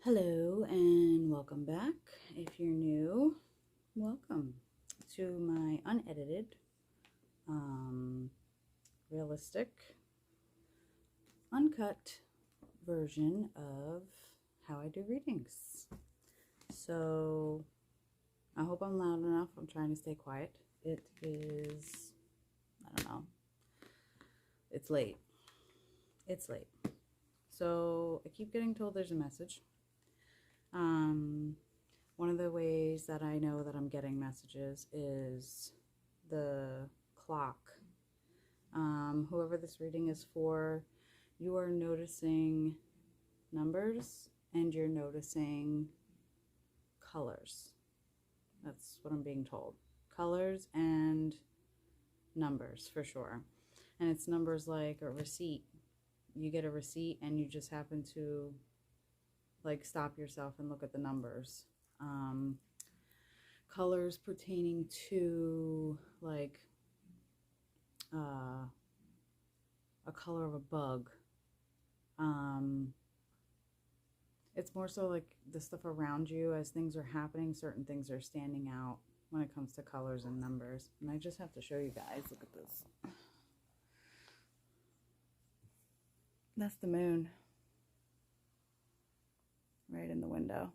Hello and welcome back. If you're new, welcome to my unedited, realistic, uncut version of how I do readings. So I hope I'm loud enough. I'm trying to stay quiet. It is, I don't know, it's late. It's late. So I keep getting told there's a message. One of the ways that I know that I'm getting messages is the clock. Whoever this reading is for, you are noticing numbers and you're noticing colors. That's what I'm being told. Colors and numbers for sure. And it's numbers like a receipt. You get a receipt and you just happen to like stop yourself and look at the numbers. Colors pertaining to like a color of a bug. It's more so like the stuff around you as things are happening. Certain things are standing out when it comes to colors and numbers. And I just have to show you guys. Look at this. That's the moon. Right in the window.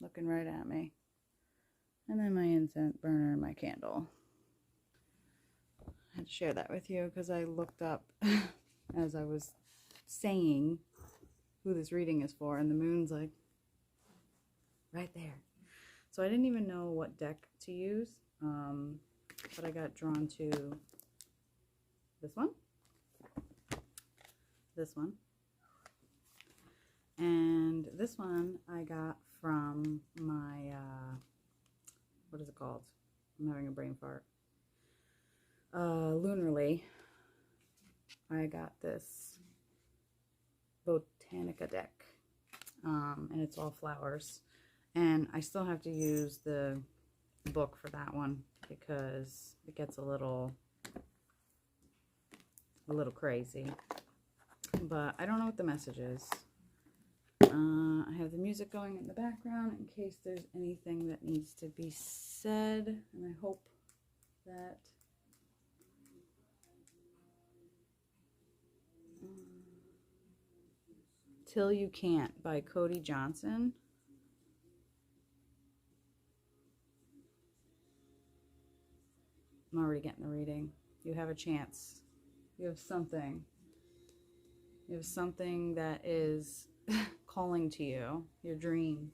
Looking right at me. And then my incense burner and my candle. I had to share that with you because I looked up as I was saying who this reading is for, and the moon's like right there. So I didn't even know what deck to use, but I got drawn to this one, and this one I got from my, what is it called? I'm having a brain fart. Lunarly. I got this Botanica deck, and it's all flowers. And I still have to use the book for that one because it gets a little crazy. But I don't know what the message is. I have the music going in the background in case there's anything that needs to be said, and I hope that Till You Can't by Cody Johnson. I'm already getting the reading. You have a chance. You have something. You have something that is calling to you, your dream.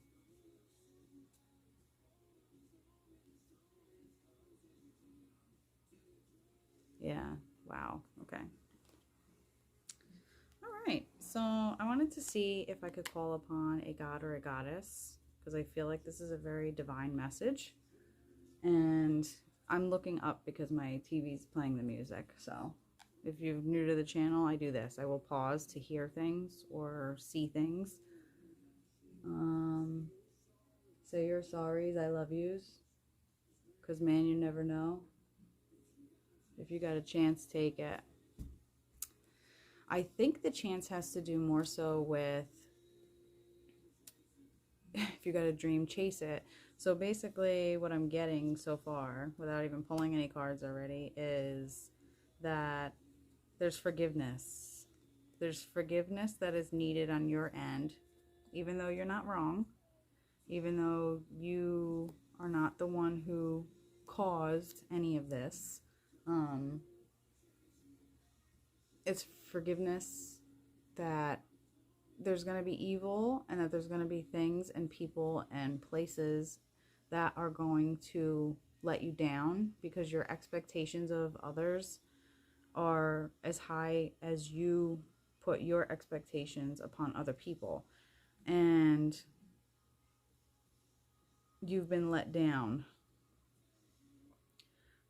Yeah, wow, okay. All right, so I wanted to see if I could call upon a god or a goddess, because I feel like this is a very divine message. And I'm looking up because my TV's playing the music, so if you're new to the channel, I do this. I will pause to hear things or see things. Say your sorries, I love yous. Because, man, you never know. If you got a chance, take it. I think the chance has to do more so with if you got a dream, chase it. So basically what I'm getting so far, without even pulling any cards already, is that there's forgiveness. There's forgiveness that is needed on your end, even though you're not wrong, even though you are not the one who caused any of this. It's forgiveness that there's going to be evil and that there's going to be things and people and places that are going to let you down because your expectations of others are as high as you put your expectations upon other people. And you've been let down.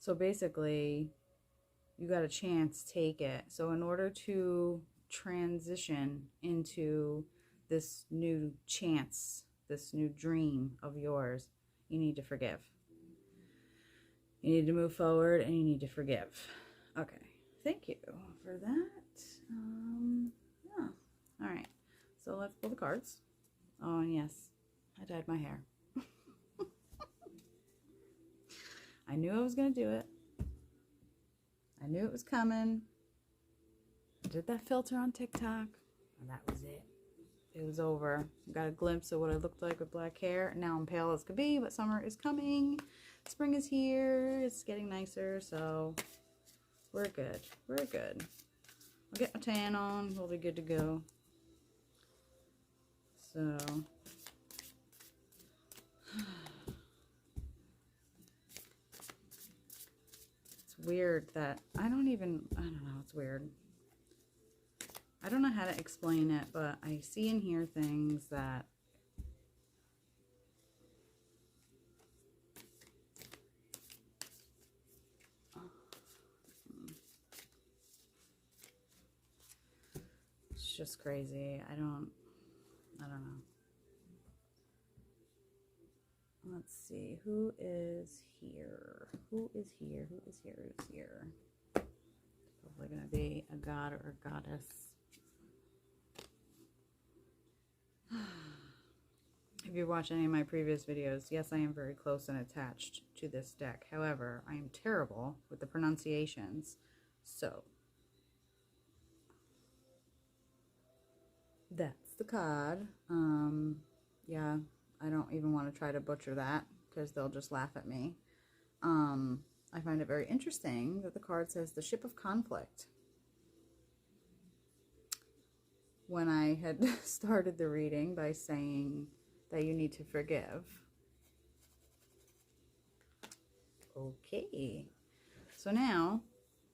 So basically, you got a chance, take it. So in order to transition into this new chance, this new dream of yours, you need to forgive. You need to move forward and you need to forgive. Okay, thank you for that. Yeah. All right. So So let's pull the cards. Oh, and yes, I dyed my hair. I knew I was going to do it. I knew it was coming. I did that filter on TikTok, and that was it. It was over. Got a glimpse of what I looked like with black hair. Now I'm pale as could be, but summer is coming. Spring is here. It's getting nicer, so we're good. We're good. I'll get my tan on. We'll be good to go. So, it's weird that I don't know, it's weird. I don't know how to explain it, but I see and hear things that it's just crazy. I don't know. Let's see, who is here? Who is here? Who is here? Who's here? It's probably going to be a god or a goddess. If you watch any of my previous videos, yes, I am very close and attached to this deck. However, I am terrible with the pronunciations. So, that's the card. Yeah, I don't even want to try to butcher that because they'll just laugh at me. I find it very interesting that the card says the Ship of Conflict. When I had started the reading by saying that you need to forgive. Okay. So now,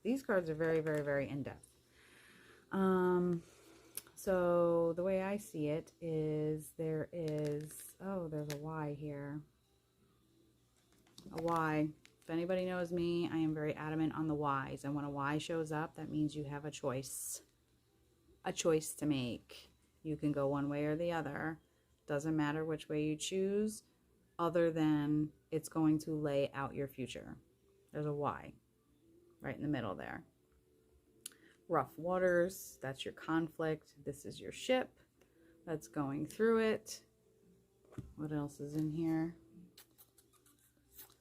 these cards are very, very, very in-depth. So the way I see it is there's a Y here. A Y. If anybody knows me, I am very adamant on the Ys. And when a Y shows up, that means you have a choice. A choice to make. You can go one way or the other. Doesn't matter which way you choose, other than it's going to lay out your future. There's a Y right in the middle there. Rough waters, that's your conflict. This is your ship that's going through it. What else is in here?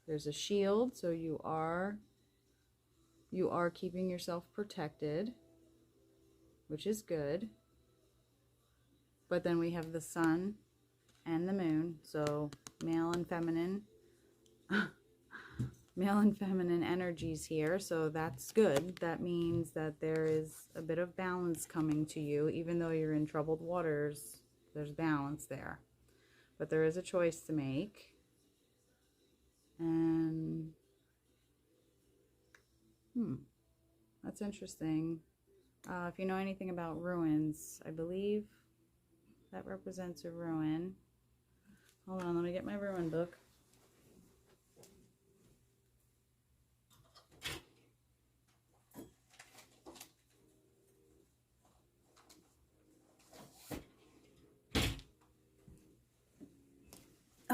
There's a shield, so you are keeping yourself protected, which is good. But then we have the sun and the moon, so male and feminine energies here, so that's good. That means that there is a bit of balance coming to you. Even though you're in troubled waters, there's balance there. But there is a choice to make. And that's interesting. If you know anything about ruins, I believe that represents a ruin. Hold on, let me get my ruin book.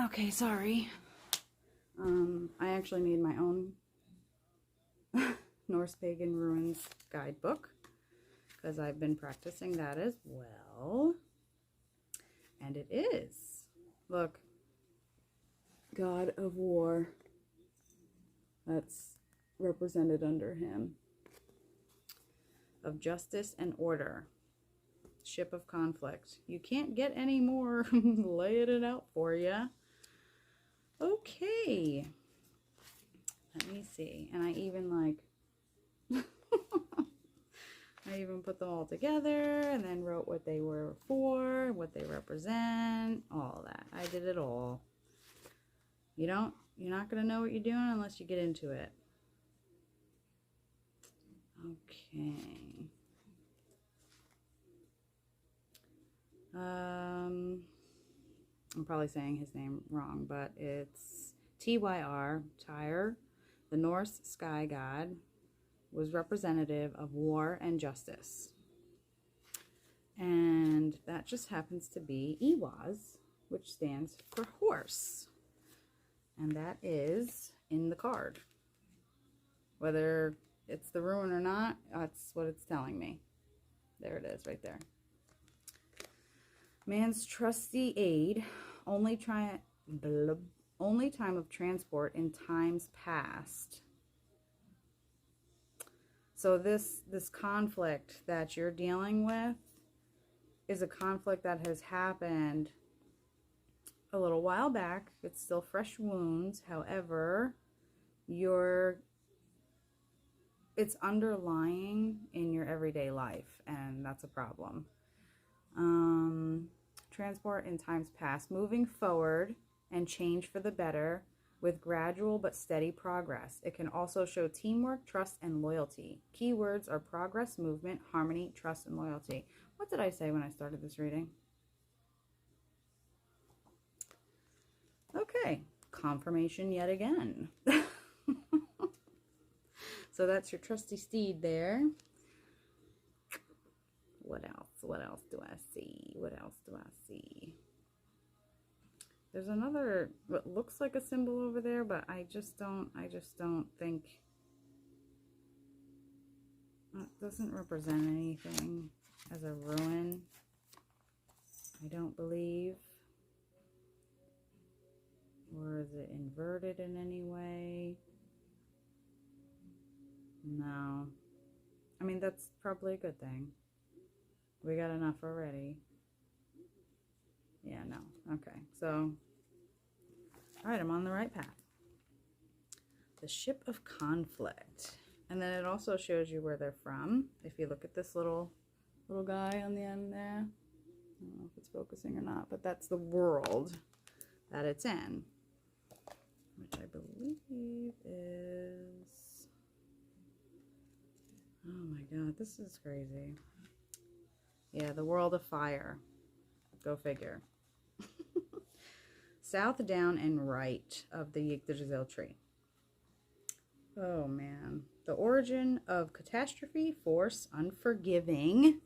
Okay, sorry. I actually made my own Norse Pagan Ruins guidebook because I've been practicing that as well. And it is. Look. God of War. That's represented under him. Of justice and order. Ship of conflict. You can't get any more laying it out for you. Okay. Let me see. And I even I even put them all together and then wrote what they were for, what they represent, all that. I did it all. You're not going to know what you're doing unless you get into it. Okay. I'm probably saying his name wrong, but it's Tyr, Tyr, the Norse sky god, was representative of war and justice. And that just happens to be Ewaz, which stands for horse. And that is in the card. Whether it's the ruin or not, that's what it's telling me. There it is right there. Man's trusty aid, only time of transport in times past. So this conflict that you're dealing with is a conflict that has happened a little while back. It's still fresh wounds. However, it's underlying in your everyday life, and that's a problem. Transport in times past, moving forward and change for the better with gradual but steady progress. It can also show teamwork, trust, and loyalty. Keywords are progress, movement, harmony, trust, and loyalty. What did I say when I started this reading? Okay, confirmation yet again. So that's your trusty steed there. What else? What else do I see? What else do I see? There's another, what looks like a symbol over there, but I just don't think, it doesn't represent anything as a ruin, I don't believe. Or is it inverted in any way? No. I mean, that's probably a good thing. We got enough already. Yeah, no. Okay, so, all right, I'm on the right path. The Ship of Conflict. And then it also shows you where they're from. If you look at this little guy on the end there. I don't know if it's focusing or not, but that's the world that it's in. Which I believe is... Oh my god, this is crazy. Yeah, the world of fire. Go figure. South, down, and right of the Yggdrasil tree. Oh, man. The origin of catastrophe, force, unforgiving,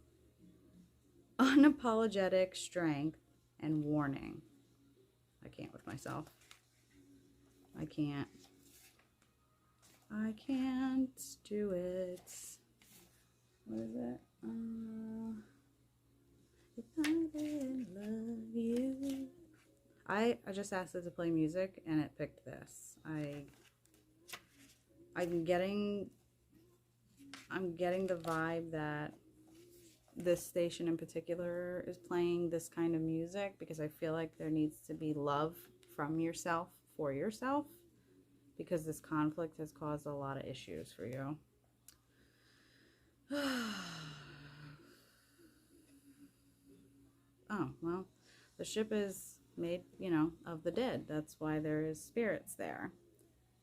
unapologetic strength, and warning. I can't with myself. I can't. I can't do it. What is it? If I didn't love you. I just asked it to play music and it picked this. I'm getting the vibe that this station in particular is playing this kind of music because I feel like there needs to be love from yourself for yourself, because this conflict has caused a lot of issues for you. Oh, well, the ship is made, you know, of the dead. That's why there is spirits there.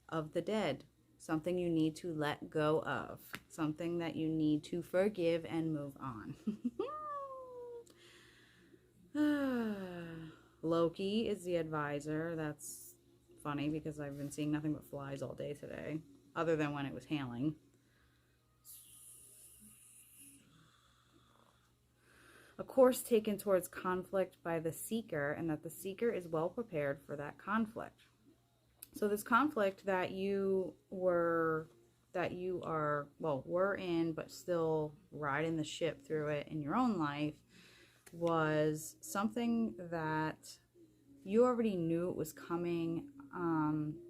Of the dead. Something you need to let go of. Something that you need to forgive and move on. Loki is the advisor. That's funny because I've been seeing nothing but flies all day today. Other than when it was hailing. A course taken towards conflict by the seeker, and that the seeker is well prepared for that conflict. So this conflict that were in, but still riding the ship through it in your own life, was something that you already knew it was coming.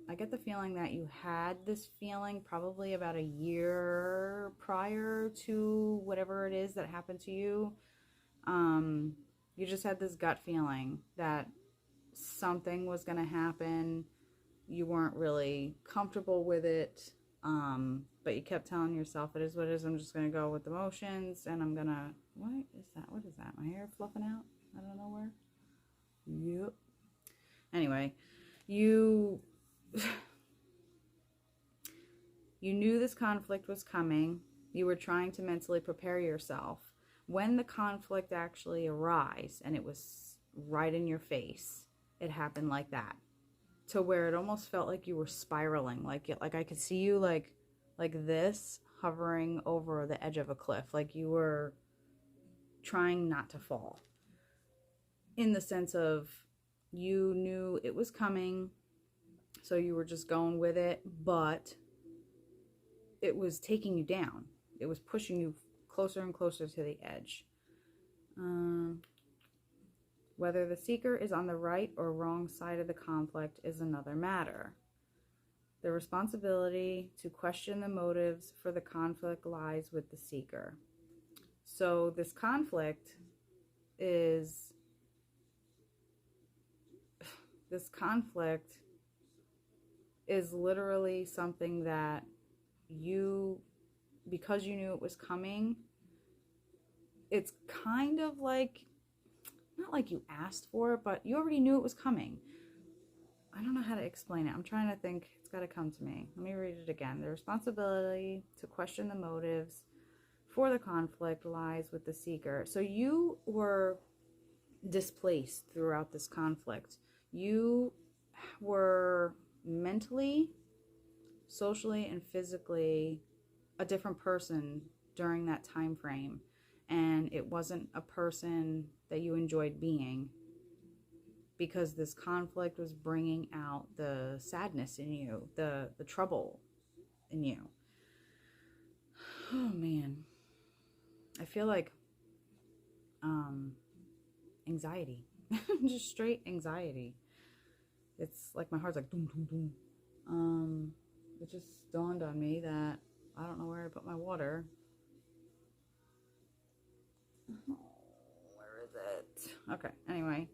I get the feeling that you had this feeling probably about a year prior to whatever it is that happened to you. You just had this gut feeling that something was going to happen. You weren't really comfortable with it, but you kept telling yourself, it is what it is, I'm just going to go with the motions, and I'm going to, what is that, my hair fluffing out? I don't know where. Yep. Anyway, you knew this conflict was coming. You were trying to mentally prepare yourself. When the conflict actually arose, and it was right in your face, it happened like that. To where it almost felt like you were spiraling, like I could see you like this, hovering over the edge of a cliff, like you were trying not to fall. In the sense of, you knew it was coming, so you were just going with it, but it was taking you down. It was pushing you closer and closer to the edge. Whether the seeker is on the right or wrong side of the conflict is another matter. The responsibility to question the motives for the conflict lies with the seeker. So this conflict is literally something that you, because you knew it was coming, it's kind of like, not like you asked for it, but you already knew it was coming. I don't know how to explain it. I'm trying to think. It's got to come to me. Let me read it again. The responsibility to question the motives for the conflict lies with the seeker. So you were displaced throughout this conflict. You were mentally, socially, and physically a different person during that time frame. And it wasn't a person that you enjoyed being, because this conflict was bringing out the sadness in you, the trouble in you. Oh man, I feel like anxiety, just straight anxiety. It's like my heart's like doom doom doom. It just dawned on me that I don't know where I put my water. Oh, where is it? Okay, anyway.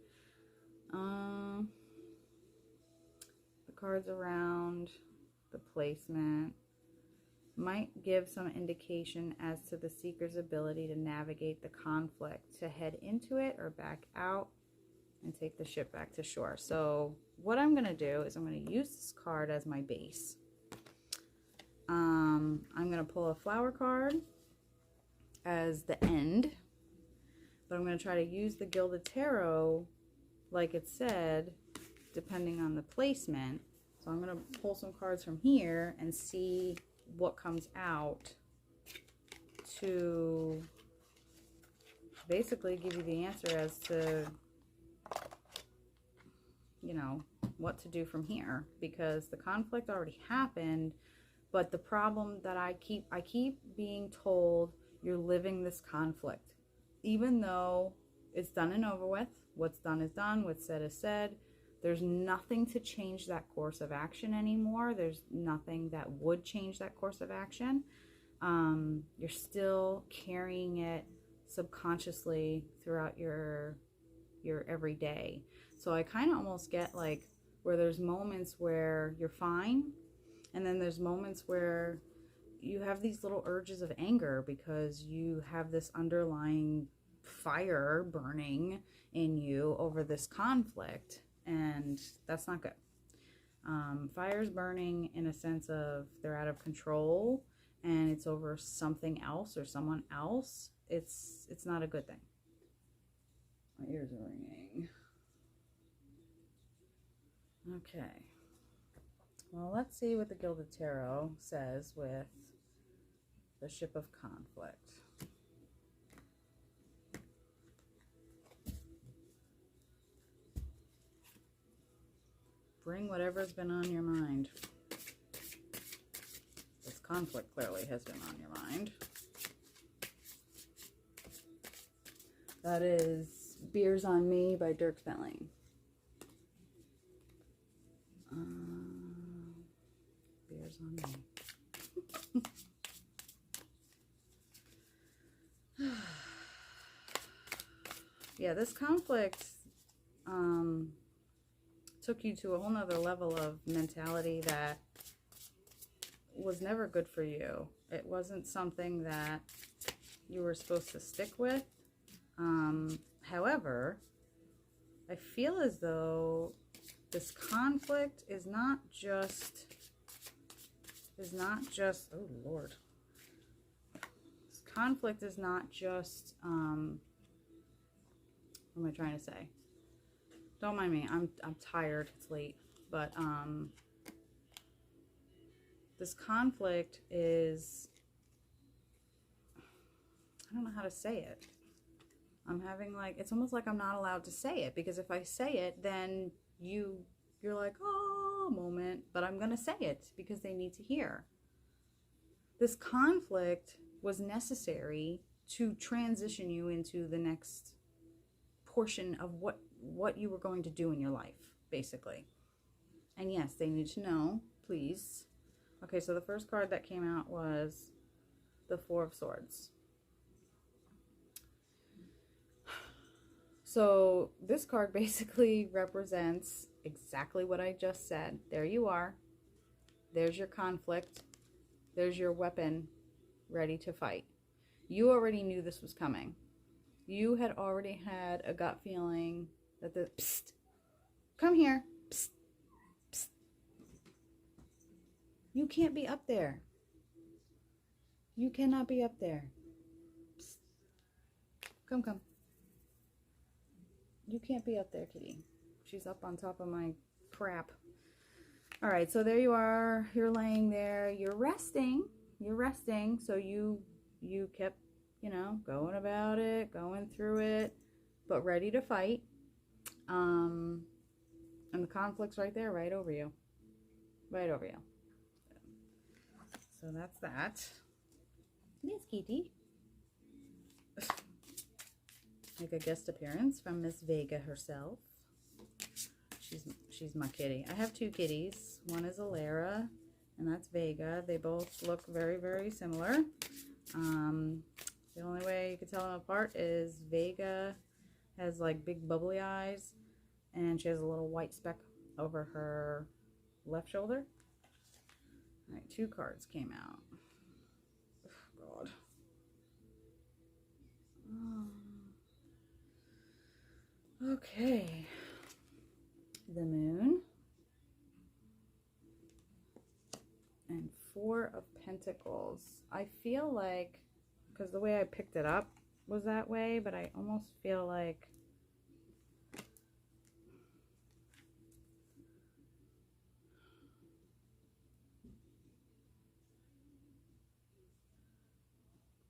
The cards around the placement might give some indication as to the seeker's ability to navigate the conflict, to head into it or back out and take the ship back to shore. So what I'm going to do is I'm going to use this card as my base. I'm going to pull a flower card as the end, but I'm going to try to use the Gilded Tarot like it said, depending on the placement. So I'm going to pull some cards from here and see what comes out to basically give you the answer as to, you know, what to do from here, because the conflict already happened. But the problem that I keep being told, you're living this conflict, even though it's done and over with. What's done is done. What's said is said. There's nothing to change that course of action anymore. There's nothing that would change that course of action. You're still carrying it subconsciously throughout your everyday. So I kind of almost get like where there's moments where you're fine, and then there's moments where you have these little urges of anger because you have this underlying fire burning in you over this conflict, and that's not good. Fire's burning in a sense of they're out of control and it's over something else or someone else. It's not a good thing. My ears are ringing. Okay. Well, let's see what the Gilded Tarot says with the Ship of Conflict. Bring whatever's been on your mind. This conflict clearly has been on your mind. That is Beers on Me by Dirk Spelling. Beers on Me. Yeah, this conflict took you to a whole nother level of mentality that was never good for you. It wasn't something that you were supposed to stick with. However, I feel as though this conflict is not just, oh Lord. This conflict is not just, what am I trying to say? Don't mind me, I'm tired, it's late, but this conflict is, I don't know how to say it. I'm having like, it's almost like I'm not allowed to say it, because if I say it, then you're like, oh, moment, but I'm going to say it because they need to hear. This conflict was necessary to transition you into the next portion of what you were going to do in your life, basically. And yes, they need to know, please. Okay, so the first card that came out was the Four of Swords. So this card basically represents exactly what I just said. There you are. There's your conflict. There's your weapon ready to fight. You already knew this was coming. You had already had a gut feeling that the, psst, come here, psst, psst. You can't be up there. You cannot be up there. Psst. Come, come. You can't be up there, kitty. She's up on top of my crap. All right, so there you are. You're laying there. You're resting. You're resting. So you kept, you know, going about it, going through it, but ready to fight. And the conflict's right there, right over you. Right over you. So that's that. Yes, kitty. Make a guest appearance from Miss Vega herself. She's my kitty. I have two kitties. One is Alara, and that's Vega. They both look very, very similar. The only way you can tell them apart is Vega has like big bubbly eyes, and she has a little white speck over her left shoulder. All right, two cards came out. Oh, God. Okay. The Moon. And Four of Pentacles. I feel like, because the way I picked it up was that way, but I almost feel like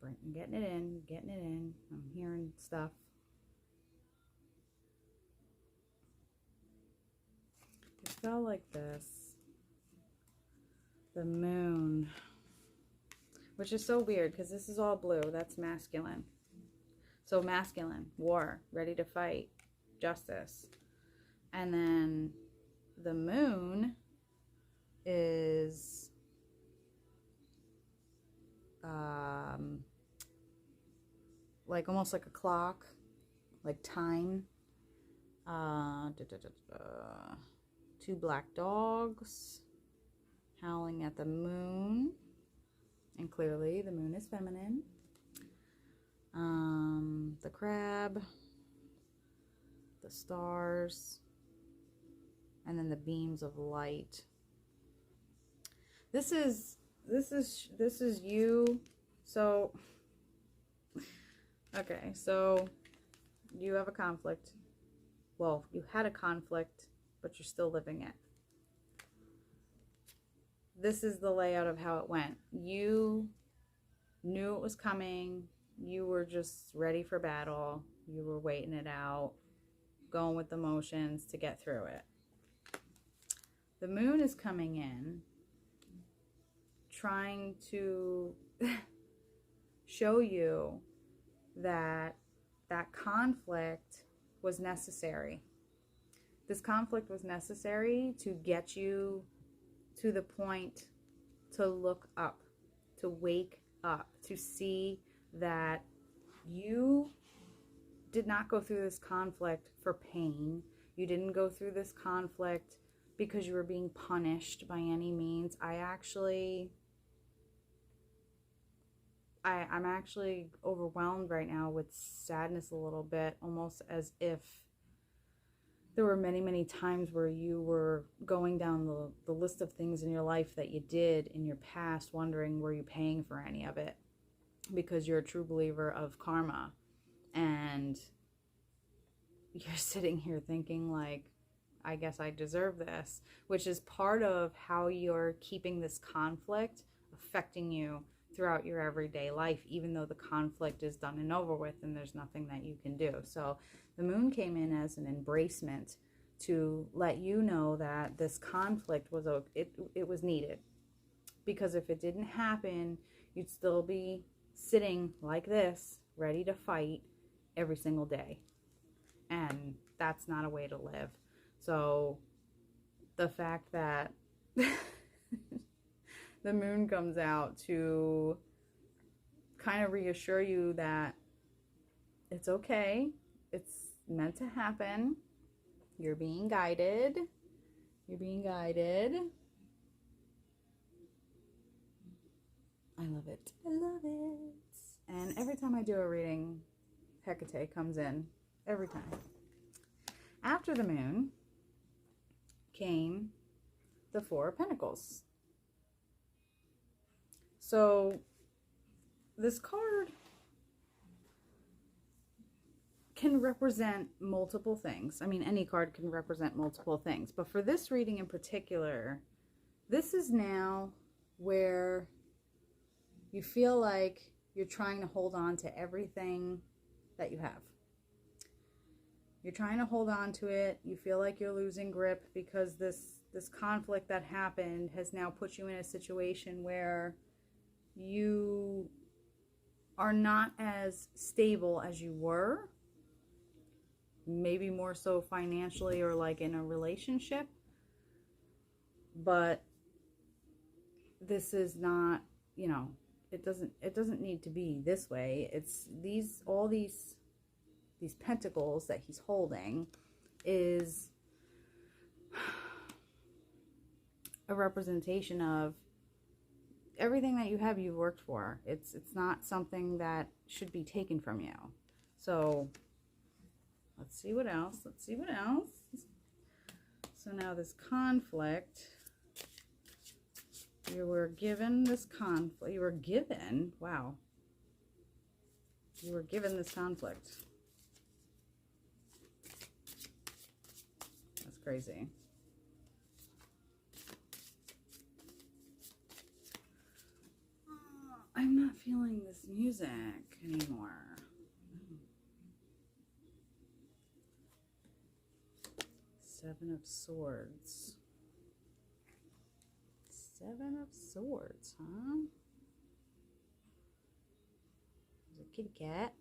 I'm getting it in. I'm hearing stuff. It felt like this. The Moon. Which is so weird because this is all blue. That's masculine. So masculine, war, ready to fight, justice. And then the Moon is like almost like a clock, like time. Two black dogs howling at the moon, and clearly the moon is feminine. The crab, the stars, and then the beams of light. This is you. So okay, so you have a conflict. Well, you had a conflict, but you're still living it. This is the layout of how it went. You knew it was coming. You were just ready for battle. You were waiting it out, going with the motions to get through it. The moon is coming in, trying to show you that that conflict was necessary. This conflict was necessary to get you to the point to look up, to wake up, to see that you did not go through this conflict for pain. You didn't go through this conflict because you were being punished by any means. I'm actually overwhelmed right now with sadness a little bit, almost as if there were many, many times where you were going down the list of things in your life that you did in your past, wondering, were you paying for any of it? Because you're a true believer of karma. And you're sitting here thinking like, I guess I deserve this, which is part of how you're keeping this conflict affecting you throughout your everyday life, even though the conflict is done and over with and there's nothing that you can do. So the moon came in as an embracement to let you know that this conflict was, it was needed. Because if it didn't happen, you'd still be sitting like this, ready to fight every single day. and that's not a way to live. So the fact that the moon comes out to kind of reassure you that it's okay, it's meant to happen, you're being guided, you're being guided. I love it. I love it. And every time I do a reading, Hecate comes in. Every time. After the moon came the Four of Pentacles. So this card can represent multiple things. I mean, any card can represent multiple things. But for this reading in particular, this is now where you feel like you're trying to hold on to everything that you have. You're trying to hold on to it. You feel like you're losing grip because this conflict that happened has now put you in a situation where you are not as stable as you were. Maybe more so financially or like in a relationship. But this is not, you know, it doesn't need to be this way. It's all these pentacles that he's holding is a representation of everything that you have, you've worked for. It's not something that should be taken from you. So let's see what else. Let's see what else. So now this conflict, you were given this conflict. You were given, wow. You were given this conflict. That's crazy. I'm not feeling this music anymore. Seven of Swords. Seven of Swords, huh? There's a kitty cat.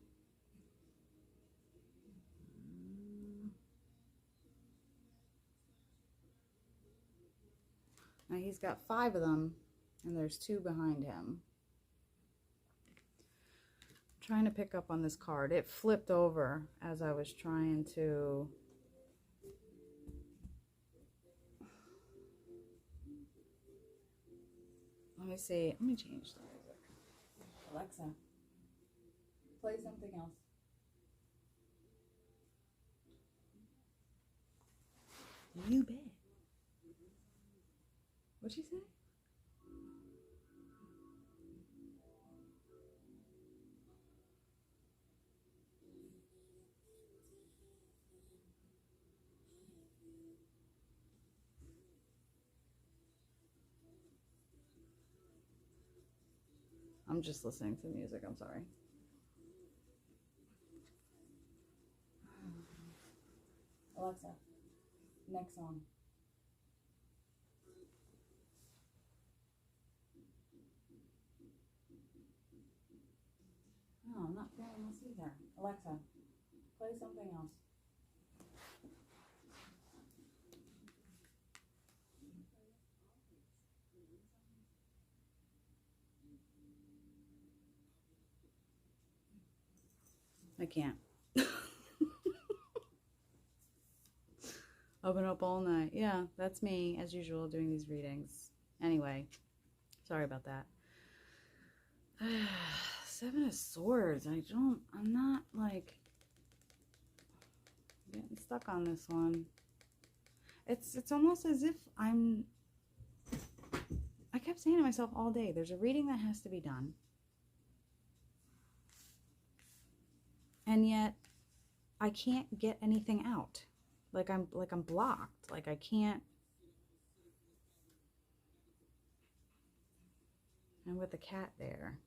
Now he's got 5 of them, and there's 2 behind him. I'm trying to pick up on this card. It flipped over as I was trying to... Let me see. Let me change the music. Alexa, play something else. You bet. What'd she say? I'm just listening to music, I'm sorry. Alexa, next song. No, I'm not feeling this either. Alexa, play something else. I can't. I've been up all night. Yeah, that's me, as usual, doing these readings. Anyway, sorry about that. 7 of Swords. I'm not, like, getting stuck on this one. It's almost as if I kept saying to myself all day, there's a reading that has to be done. And yet, I can't get anything out. Like I'm blocked. Like I can't. And with the cat there.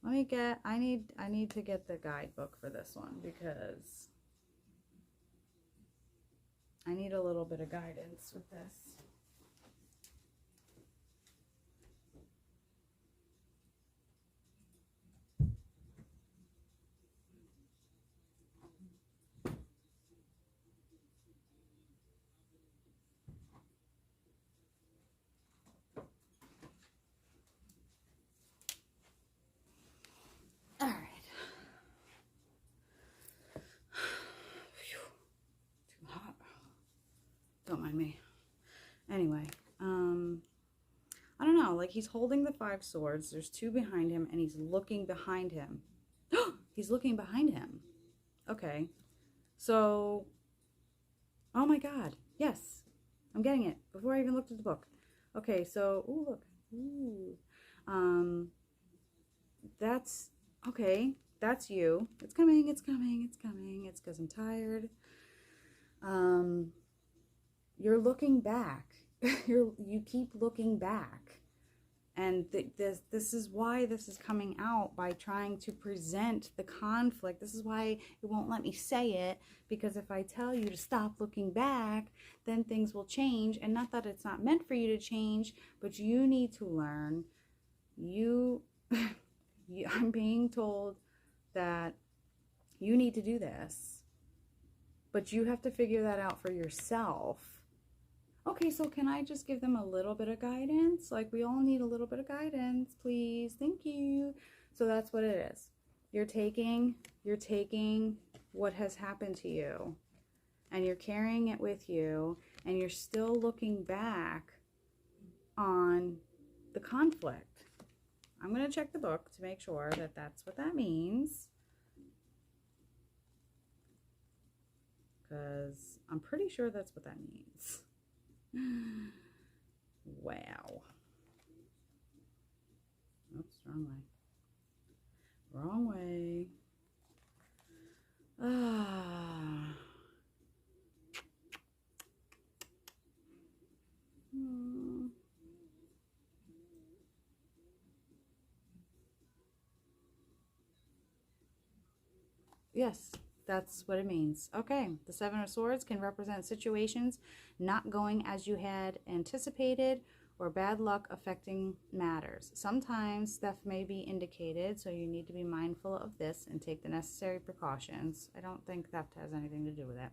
I need to get the guidebook for this one because I need a little bit of guidance with this. behind me. Anyway, I don't know, like he's holding the 5 swords. There's 2 behind him, and he's looking behind him. He's looking behind him. Okay. So, oh my God. Yes. I'm getting it before I even looked at the book. Okay, so, ooh, look. Ooh. That's, okay. That's you. It's coming, it's coming, it's coming. It's because I'm tired. You're looking back. You keep looking back. And this is why this is coming out, by trying to present the conflict. This is why it won't let me say it, because if I tell you to stop looking back, then things will change. And not that it's not meant for you to change, but you need to learn. I'm being told that you need to do this, but you have to figure that out for yourself. Okay, so can I just give them a little bit of guidance? Like, we all need a little bit of guidance, please. Thank you. So that's what it is. You're taking what has happened to you, and you're carrying it with you, and you're still looking back on the conflict. I'm going to check the book to make sure that that's what that means, because I'm pretty sure that's what that means. Wow. Oops, wrong way. Wrong way. Yes, that's what it means. Okay, the 7 of Swords can represent situations not going as you had anticipated, or bad luck affecting matters. Sometimes theft may be indicated, so you need to be mindful of this and take the necessary precautions. I don't think theft has anything to do with it.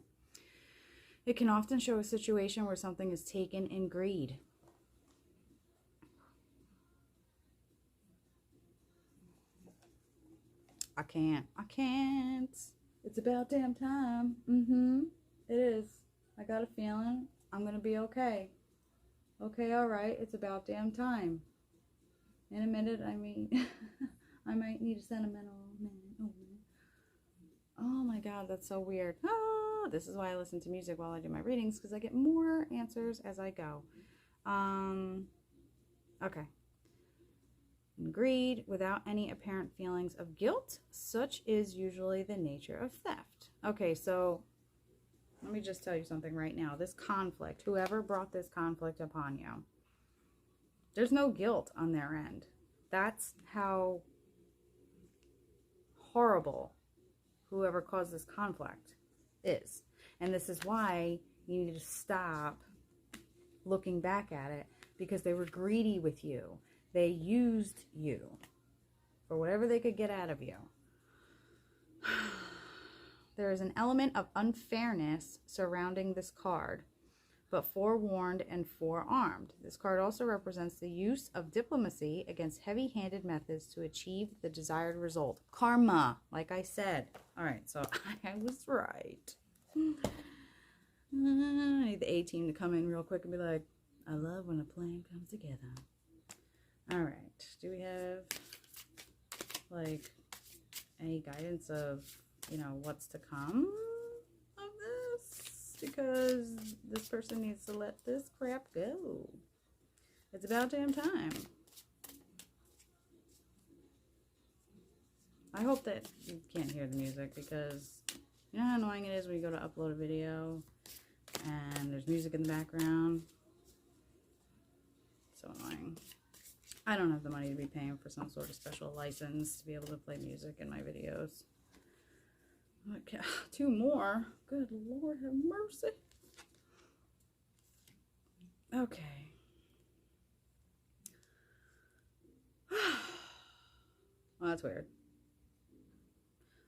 It can often show a situation where something is taken in greed. I can't. It's about damn time. It is. I got a feeling I'm gonna be okay. Okay, alright, it's about damn time. In a minute, I mean, I might need a sentimental minute. Oh my God, that's so weird. This is why I listen to music while I do my readings, because I get more answers as I go. Okay. Greed without any apparent feelings of guilt. Such is usually the nature of theft. Okay, so let me just tell you something right now. This conflict, whoever brought this conflict upon you, there's no guilt on their end. That's how horrible whoever caused this conflict is. And this is why you need to stop looking back at it, because they were greedy with you. They used you for whatever they could get out of you. There is an element of unfairness surrounding this card, but forewarned and forearmed. This card also represents the use of diplomacy against heavy-handed methods to achieve the desired result. Karma, like I said. All right, so I was right. I need the A-team to come in real quick and be like, I love when a plan comes together. All right, do we have, like, any guidance of, you know, what's to come of this? Because this person needs to let this crap go. It's about damn time. I hope that you can't hear the music, because you know how annoying it is when you go to upload a video and there's music in the background? So annoying. I don't have the money to be paying for some sort of special license to be able to play music in my videos. Okay, 2 more. Good Lord, have mercy. Okay. Well, that's weird.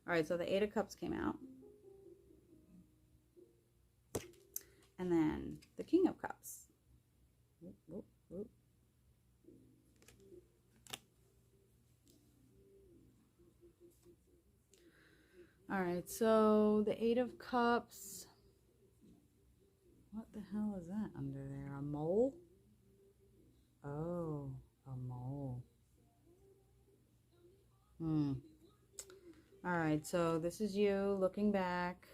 All right, so the 8 of Cups came out. And then the King of Cups. Whoop, whoop, whoop. All right, so the 8 of Cups What the hell is that under there? A mole? Oh, a mole. Alright, so this is you looking back,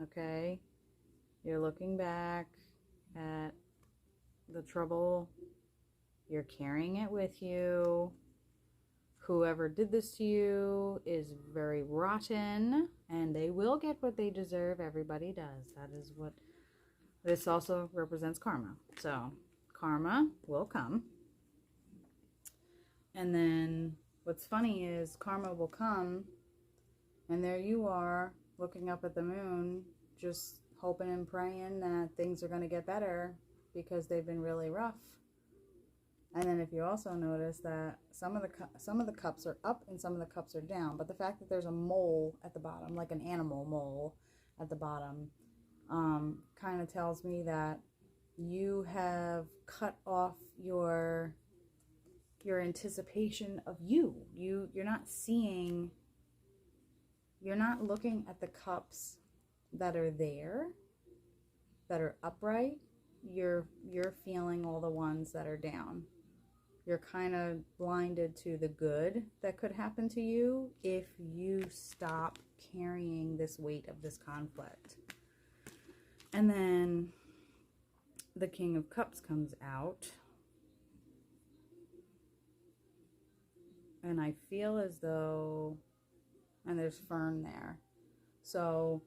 okay? You're looking back at the trouble. You're carrying it with you. Whoever did this to you is very rotten, and they will get what they deserve. Everybody does. That is what this also represents, karma. So karma will come. And then what's funny is karma will come, and there you are looking up at the moon, just hoping and praying that things are going to get better because they've been really rough. And then if you also notice that some of the cups are up and some of the cups are down, but the fact that there's a mole at the bottom, like an animal mole at the bottom, kind of tells me that you have cut off your anticipation of you're not seeing, you're not looking at the cups that are there, that are upright. You're feeling all the ones that are down. You're kind of blinded to the good that could happen to you if you stop carrying this weight of this conflict. And then the King of Cups comes out. And I feel as though, and there's Fern there. So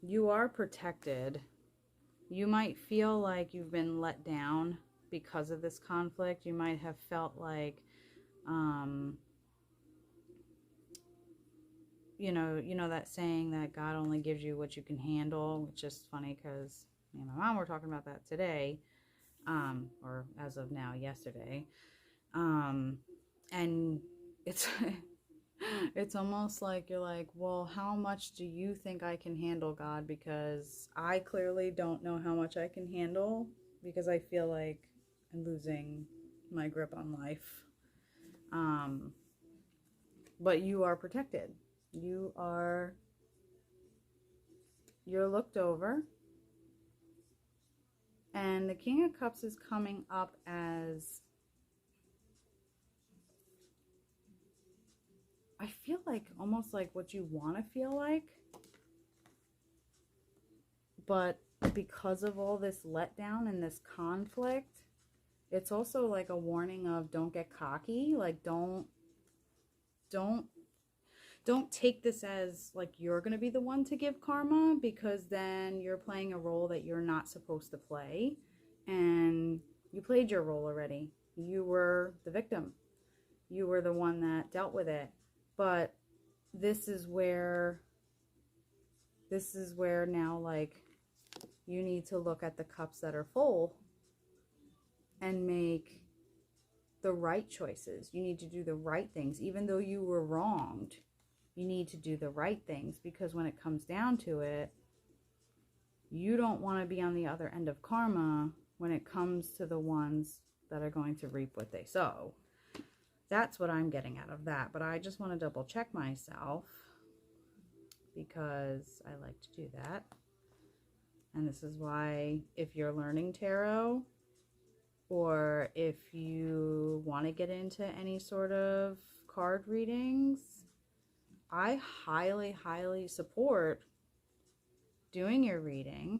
you are protected. You might feel like you've been let down because of this conflict. You might have felt like, you know that saying that God only gives you what you can handle, which is funny because me and my mom were talking about that today, or as of now, yesterday. And it's it's almost like you're like, well, how much do you think I can handle, God? Because I clearly don't know how much I can handle, because I feel like I'm losing my grip on life. But you are protected. You're looked over. And the King of Cups is coming up as, I feel like almost like what you want to feel like, but because of all this letdown and this conflict, it's also like a warning of don't get cocky. Like don't take this as like you're going to be the one to give karma, because then you're playing a role that you're not supposed to play, and you played your role already. You were the victim. You were the one that dealt with it. But this is where now, like, you need to look at the cups that are full and make the right choices. You need to do the right things. Even though you were wronged, you need to do the right things, because when it comes down to it, you don't want to be on the other end of karma when it comes to the ones that are going to reap what they sow. That's what I'm getting out of that. But I just want to double check myself, because I like to do that. And this is why, if you're learning tarot, or if you want to get into any sort of card readings, I highly, highly support doing your reading,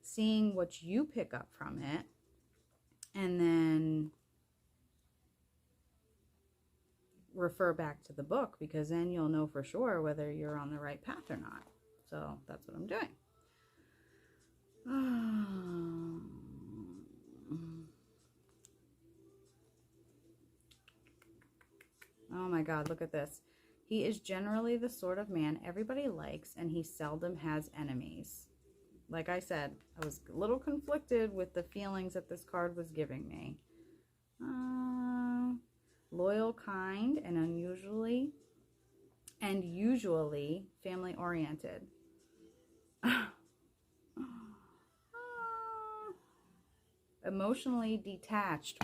seeing what you pick up from it, and then refer back to the book, because then you'll know for sure whether you're on the right path or not. So that's what I'm doing. Oh my God, look at this. He is generally the sort of man everybody likes, and he seldom has enemies. Like I said, I was a little conflicted with the feelings that this card was giving me. Loyal, kind, and usually family-oriented. Emotionally detached.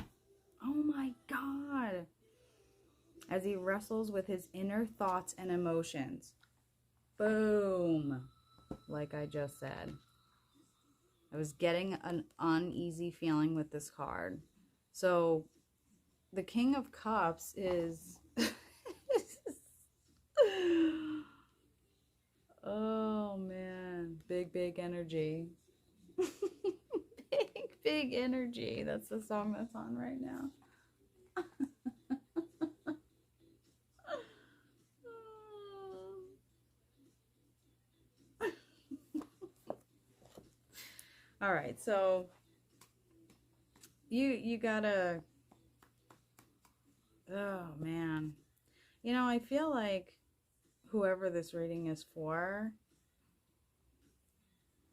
Oh my God. As he wrestles with his inner thoughts and emotions. Boom. Like I just said. I was getting an uneasy feeling with this card. So the King of Cups is... oh, man. Big energy. Big energy. That's the song that's on right now. All right, so you gotta, oh man, you know, I feel like whoever this reading is for,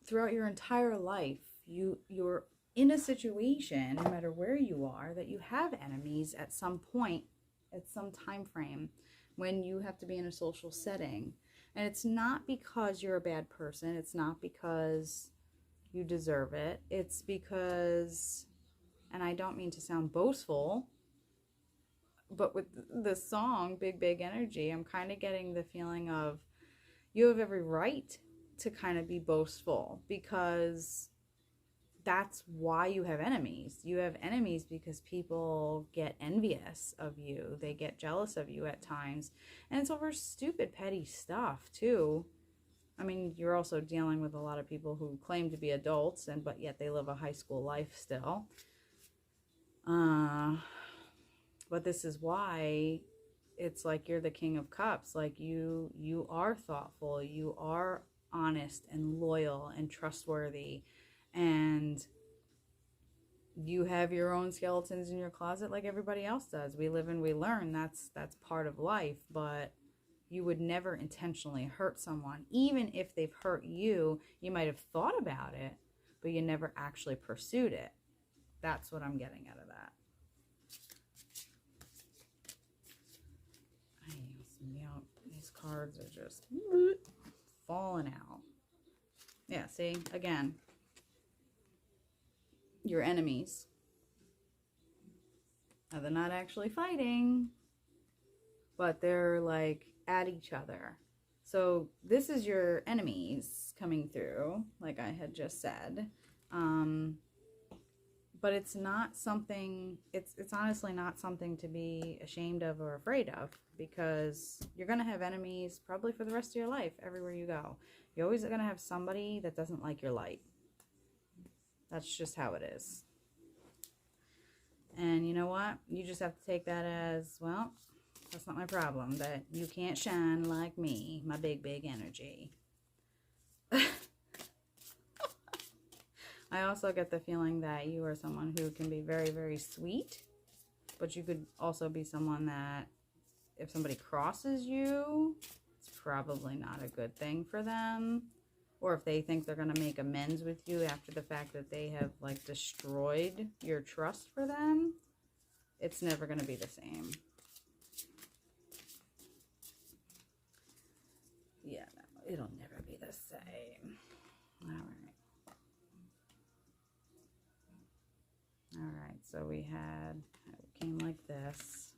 throughout your entire life, you're in a situation, no matter where you are, that you have enemies at some point, at some time frame, when you have to be in a social setting. And it's not because you're a bad person. It's not because you deserve it. It's because, and I don't mean to sound boastful, but with the song Big Energy, I'm kind of getting the feeling of you have every right to kind of be boastful, because that's why you have enemies. You have enemies because people get envious of you. They get jealous of you at times. And it's over stupid, petty stuff too. I mean, you're also dealing with a lot of people who claim to be adults, but yet they live a high school life still. But this is why it's like you're the King of Cups. Like you are thoughtful, you are honest and loyal and trustworthy, and you have your own skeletons in your closet like everybody else does. We live and we learn. That's part of life, but you would never intentionally hurt someone. Even if they've hurt you, you might have thought about it, but you never actually pursued it. That's what I'm getting out of that. These cards are just falling out. Yeah, see? Again, your enemies. Now, they're not actually fighting, but they're like at each other. So this is your enemies coming through, like I had just said. But it's not something, it's honestly not something to be ashamed of or afraid of, because you're going to have enemies probably for the rest of your life, everywhere you go. You're always going to have somebody that doesn't like your light. That's just how it is. And you know what? You just have to take that as, well, that's not my problem, that you can't shine like me, my big energy. I also get the feeling that you are someone who can be very sweet, but you could also be someone that if somebody crosses you, it's probably not a good thing for them. Or if they think they're going to make amends with you after the fact that they have like destroyed your trust for them, it's never going to be the same. Yeah, no, it'll never be the same. All right. Alright, so we had, it came like this.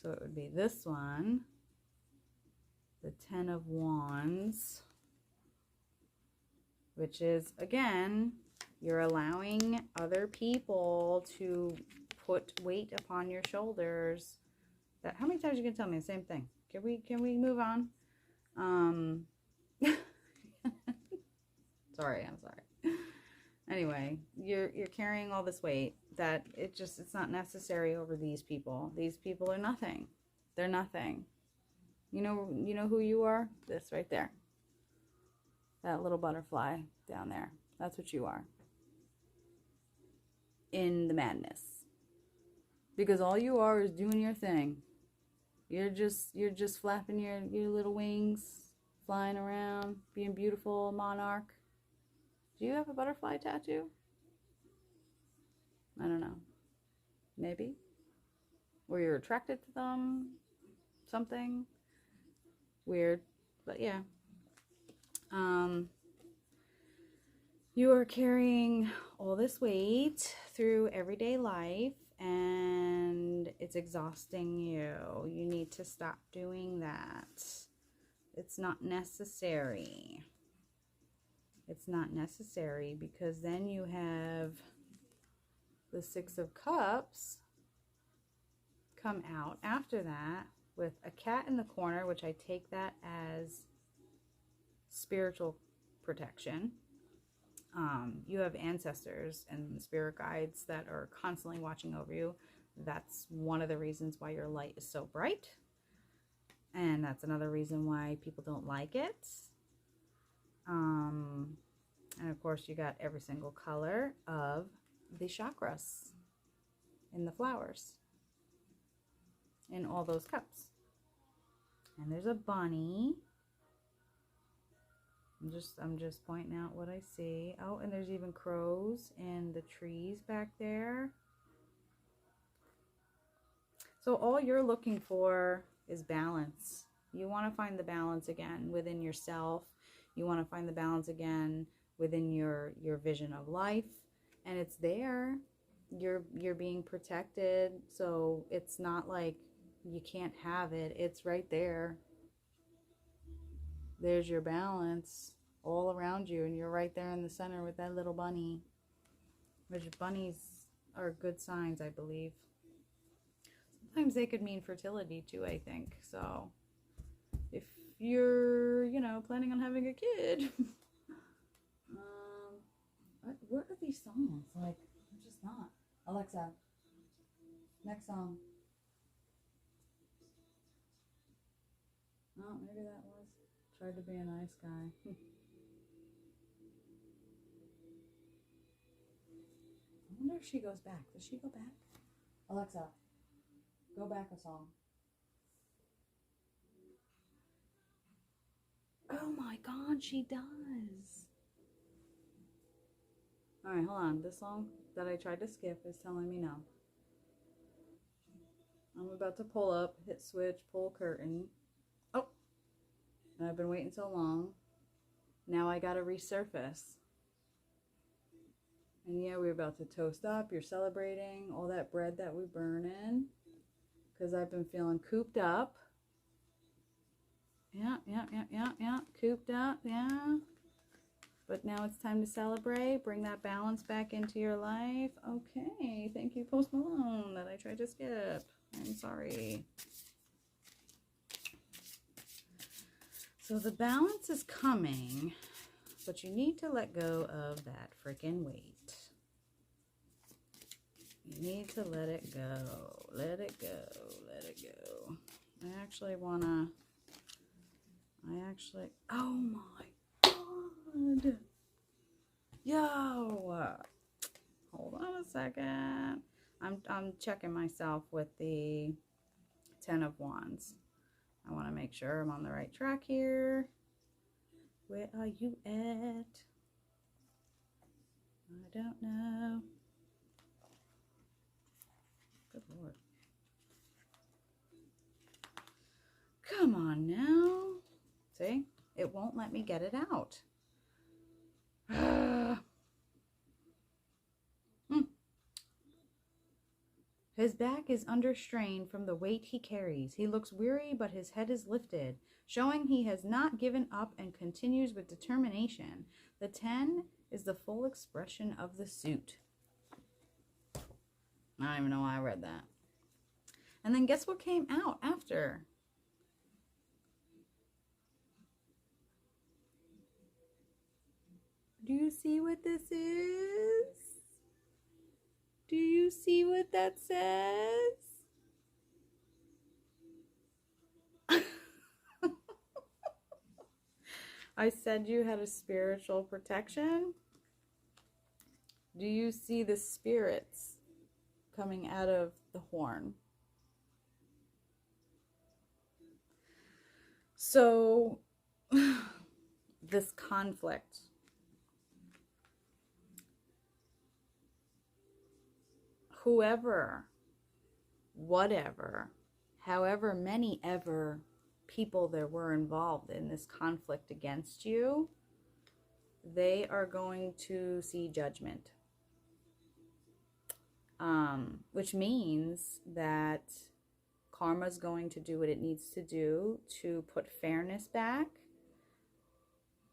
So it would be this one, the 10 of Wands, which is, again, you're allowing other people to put weight upon your shoulders. That, how many times are you going to tell me the same thing? Can we move on? Sorry, I'm sorry. Anyway, you're carrying all this weight that it's not necessary over these people. These people are nothing. They're nothing. You know who you are? This right there. That little butterfly down there. That's what you are. In the madness. Because all you are is doing your thing. You're just flapping your little wings, flying around, being beautiful monarch. Do you have a butterfly tattoo? I don't know. Maybe. Or you're attracted to them. Something. Weird. But yeah. You are carrying all this weight through everyday life, and it's exhausting you. You need to stop doing that. It's not necessary. it's not necessary, because then you have the Six of Cups come out after that with a cat in the corner, which I take that as spiritual protection. You have ancestors and spirit guides that are constantly watching over you. That's one of the reasons why your light is so bright. And that's another reason why people don't like it. And of course, you got every single color of the chakras in the flowers in all those cups. And there's a bunny. I'm just pointing out what I see. Oh, and there's even crows and the trees back there. So all you're looking for is balance. You want to find the balance again within yourself. You want to find the balance again within your vision of life. And it's there. You're being protected. So it's not like you can't have it. It's right there. There's your balance all around you, and you're right there in the center with that little bunny. Which bunnies are good signs, I believe. Sometimes they could mean fertility too, I think. So if you're, planning on having a kid, what are these songs? Like, I'm just not. Alexa, next song. Oh, maybe that was. Tried to be a nice guy. I wonder if she goes back. Does she go back? Alexa, go back a song. Oh my God, she does. Alright, hold on. This song that I tried to skip is telling me no. I'm about to pull up, hit switch, pull curtain. Oh! And I've been waiting so long. Now I gotta resurface. And yeah, we're about to toast up. You're celebrating all that bread that we burn in. Because I've been feeling cooped up. Yeah. Cooped up, yeah. But now it's time to celebrate. Bring that balance back into your life. Okay. Thank you, Post Malone, that I tried to skip. I'm sorry. So the balance is coming, but you need to let go of that freaking weight. You need to let it go. Let it go. Let it go. Oh my God. Yo. Hold on a second. I'm checking myself with the 10 of Wands. I want to make sure I'm on the right track here. Where are you at? I don't know. Good Lord. Come on now. See? It won't let me get it out. His back is under strain from the weight he carries. He looks weary, but his head is lifted, showing he has not given up and continues with determination. The 10 is the full expression of the suit. I don't even know why I read that. And then guess what came out after? Do you see what this is? Do you see what that says? I said you had a spiritual protection. Do you see the spirits coming out of the horn? So, this conflict, whoever, whatever, however many ever people there were involved in this conflict against you, they are going to see judgment. Which means that karma's going to do what it needs to do to put fairness back.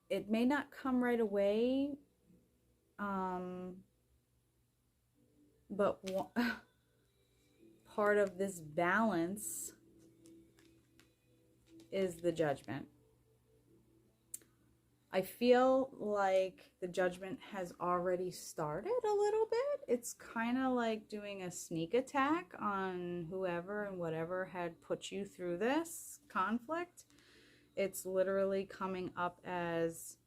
it may not come right away, but part of this balance is the Judgment. I feel like the Judgment has already started a little bit. It's kind of like doing a sneak attack on whoever and whatever had put you through this conflict. It's literally coming up as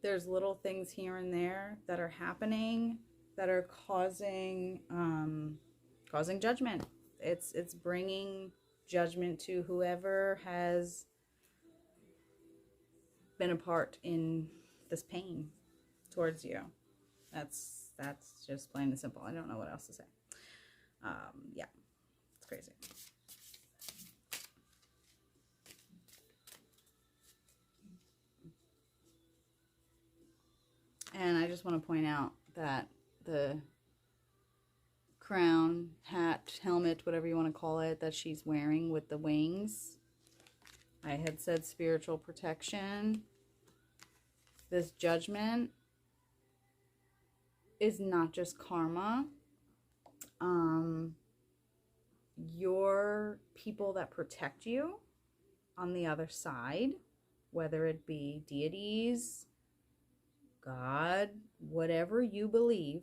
there's little things here and there that are happening that are causing judgment. It's bringing judgment to whoever has been a part in this pain towards you. That's just plain and simple. I don't know what else to say. Yeah, it's crazy. And I just want to point out that the crown, hat, helmet, whatever you want to call it, that she's wearing with the wings, I had said spiritual protection. This Judgment is not just karma. Your people that protect you on the other side, whether it be deities, God, whatever you believe.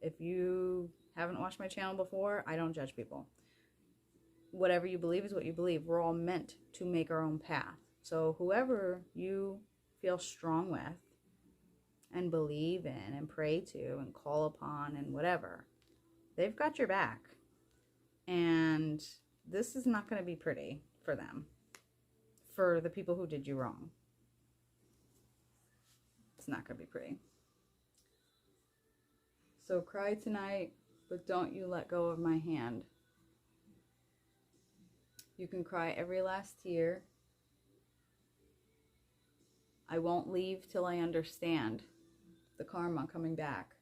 If you haven't watched my channel before, I don't judge people. Whatever you believe is what you believe. We're all meant to make our own path. So whoever you feel strong with and believe in and pray to and call upon and whatever, they've got your back. And this is not going to be pretty for them, for the people who did you wrong. It's not going to be pretty. So cry tonight, but don't you let go of my hand. You can cry every last tear. I won't leave till I understand the karma coming back.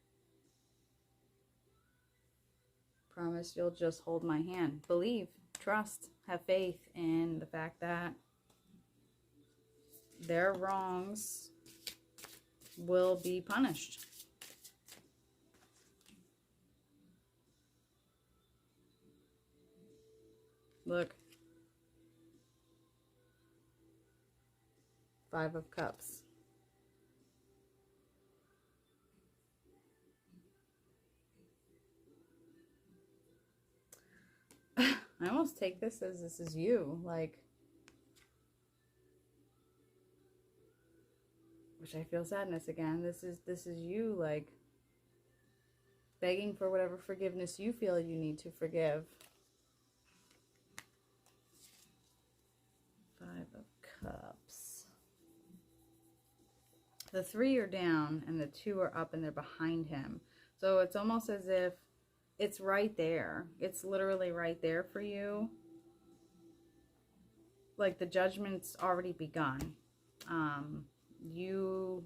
Promise you'll just hold my hand. Believe, trust, have faith in the fact that their wrongs will be punished. Look. 5 of Cups. I almost take this as this is you, like, which I feel sadness again. This is you, like, begging for whatever forgiveness you feel you need to forgive. 5 of Cups. The 3 are down and the 2 are up and they're behind him. So it's almost as if it's right there. It's literally right there for you. Like the judgment's already begun. You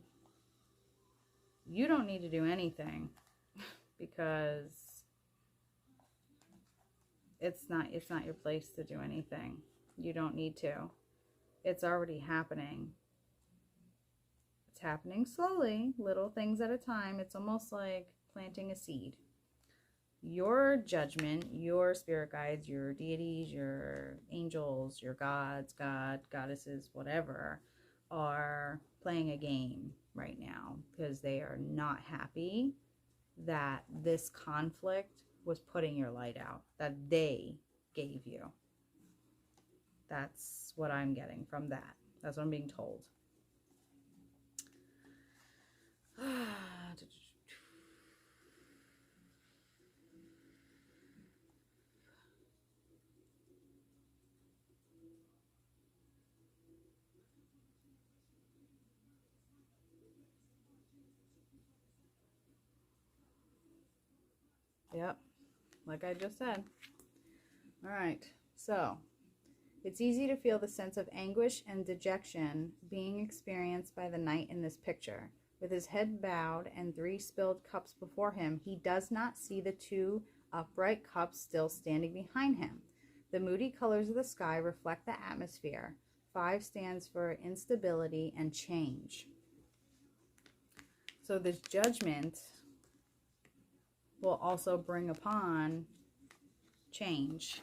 don't need to do anything because it's not your place to do anything. You don't need to. It's already happening. It's happening slowly, little things at a time. It's almost like planting a seed. Your judgment, your spirit guides, your deities, your angels, your gods, goddesses, whatever, are playing a game right now because they are not happy that this conflict was putting your light out, that they gave you. That's what I'm getting from that. That's what I'm being told. Yep, like I just said. All right, so it's easy to feel the sense of anguish and dejection being experienced by the knight in this picture. With his head bowed and 3 spilled cups before him, he does not see the 2 upright cups still standing behind him. The moody colors of the sky reflect the atmosphere, 5 stands for instability and change. So this Judgment will also bring upon change.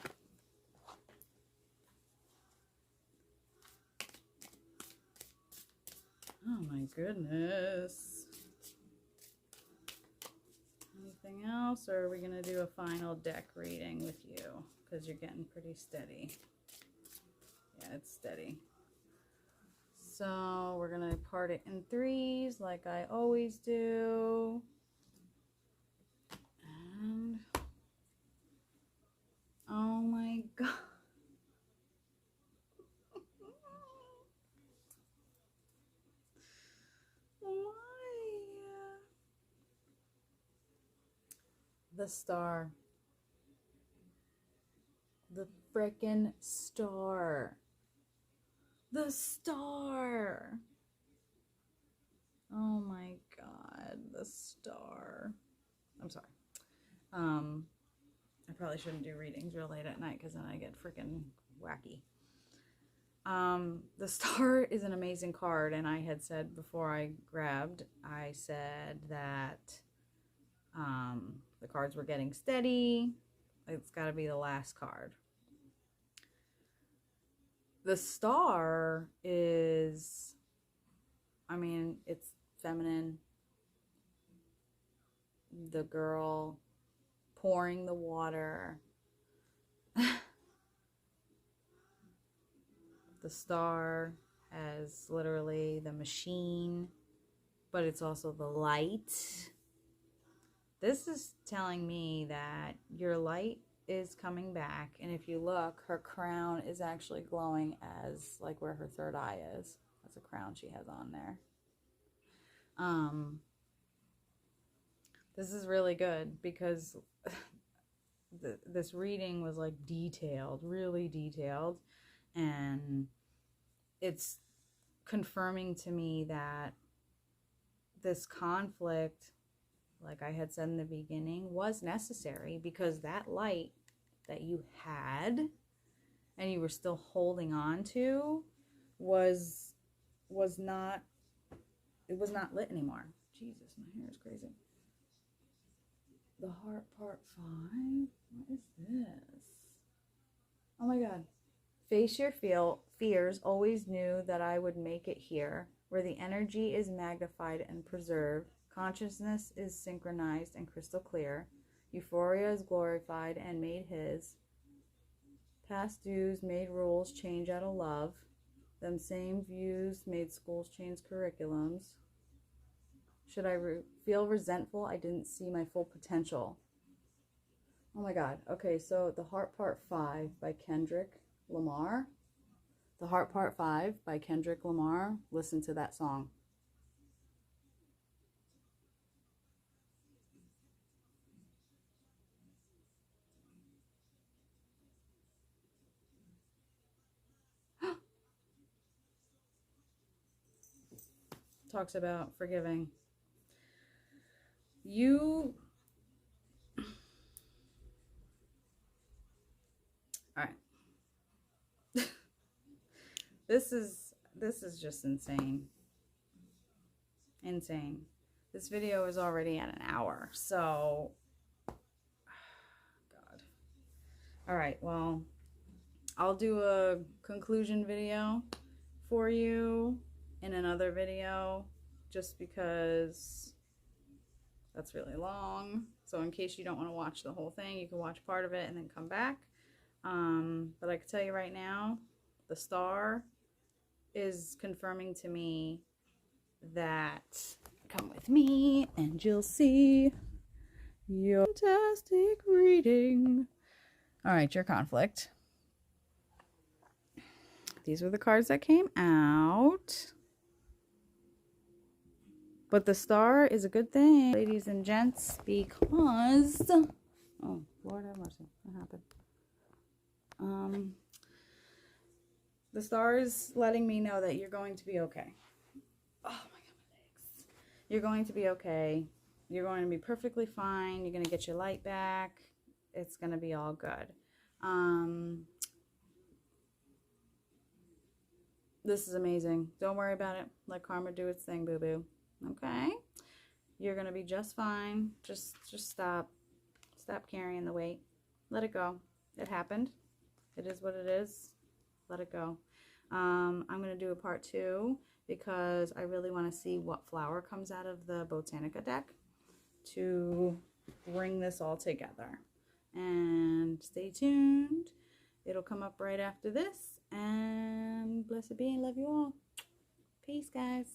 Oh my goodness. Anything else, or are we going to do a final deck reading with you? Because you're getting pretty steady. Yeah, it's steady. So we're going to part it in 3s like I always do. And oh my God. The Star. The frickin' Star. The Star. Oh my God, the Star. I'm sorry. I probably shouldn't do readings real late at night because then I get freaking wacky. The Star is an amazing card, and I had said before I grabbed, I said that the cards were getting steady. It's got to be the last card. The Star is, I mean, it's feminine. The girl pouring the water. The Star as literally the machine, but it's also the light. This is telling me that your light is coming back, and if you look, her crown is actually glowing as like where her third eye is. That's a crown she has on there. This is really good because this reading was like detailed, really detailed, and it's confirming to me that this conflict, like I had said in the beginning, was necessary because that light that you had and you were still holding on to was not lit anymore. Jesus, my hair is crazy. The Heart part 5. What is this? Oh my God. Face your fears. Always knew that I would make it here, where the energy is magnified and preserved. Consciousness is synchronized and crystal clear. Euphoria is glorified and made his. Past dues made rules change out of love. Them same views made schools change curriculums. Should I feel resentful? I didn't see my full potential. Oh my God. Okay, so The Heart Part 5 by Kendrick Lamar. The Heart Part 5 by Kendrick Lamar. Listen to that song. Talks about forgiving. You... All right. This is just insane. Insane. This video is already at an hour, so God. All right, well, I'll do a conclusion video for you in another video just because that's really long. So in case you don't want to watch the whole thing, you can watch part of it and then come back. But I can tell you right now, the Star is confirming to me that, come with me and you'll see your fantastic reading. All right, your conflict. These were the cards that came out. But the Star is a good thing, ladies and gents, because... Oh, Lord have mercy. What happened? The Star is letting me know that you're going to be okay. Oh my God, my legs. You're going to be okay. You're going to be perfectly fine. You're going to get your light back. It's going to be all good. This is amazing. Don't worry about it. Let karma do its thing, boo-boo. Okay? You're going to be just fine. Just stop. Stop carrying the weight. Let it go. It happened. It is what it is. Let it go. I'm going to do a part 2 because I really want to see what flower comes out of the Botanica deck to bring this all together. And stay tuned. It'll come up right after this. And blessed be and love you all. Peace, guys.